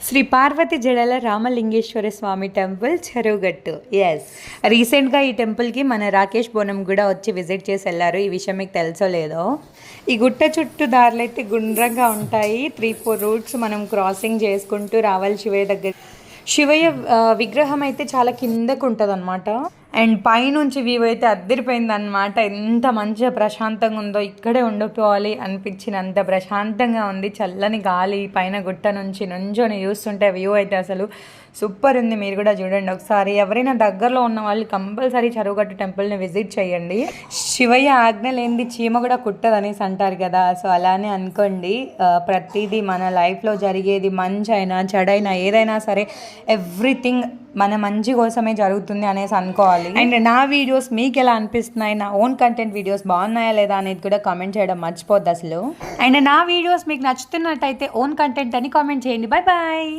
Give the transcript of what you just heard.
శ్రీ పార్వతి జడల రామలింగేశ్వర స్వామి temple చెరువుగట్టు. Yes, రీసెంట్గా ఈ టెంపుల్కి మన రాకేష్ బోనం కూడా వచ్చి విజిట్ చేసి వెళ్ళారు. ఈ విషయం మీకు తెలుసో లేదో. ఈ గుట్ట చుట్టూ దారులు అయితే గుండ్రంగా ఉంటాయి. 3-4 రూట్స్ మనం క్రాసింగ్ చేసుకుంటూ రావాలి శివయ్య దగ్గర. శివయ్య విగ్రహం అయితే చాలా కిందకు ఉంటుంది అనమాట. అండ్ పైనుంచి వ్యూ అయితే అద్దరిపోయింది అనమాట. ఎంత మంచిగా ప్రశాంతంగా ఉందో, ఇక్కడే ఉండిపోవాలి అనిపించినంత ప్రశాంతంగా ఉంది. చల్లని గాలి పైన గుట్ట నుంచి నుంచొని చూస్తుంటే వ్యూ అయితే అసలు సూపర్ ఉంది. మీరు కూడా చూడండి ఒకసారి. ఎవరైనా దగ్గరలో ఉన్న వాళ్ళు కంపల్సరీ చెరువుగట్టు టెంపుల్ని విజిట్ చేయండి. శివయ్య ఆజ్ఞ లేనిది చీమ కూడా కుట్టదు అనేసి అంటారు కదా. సో అలానే అనుకోండి. ప్రతిదీ మన లైఫ్లో జరిగేది మంచి అయినా చెడైనా ఏదైనా సరే ఎవ్రీథింగ్ మన మంచి కోసమే జరుగుతుంది అనేసి అనుకోవాలి. అండ్ నా వీడియోస్ మీకు ఎలా అనిపిస్తున్నాయి, నా ఓన్ కంటెంట్ వీడియోస్ బాగున్నాయా లేదా అనేది కూడా కామెంట్ చేయడం మర్చిపోద్దు అసలు. అండ్ నా వీడియోస్ మీకు నచ్చుతున్నట్టయితే ఓన్ కంటెంట్ అని కామెంట్ చేయండి. Bye bye.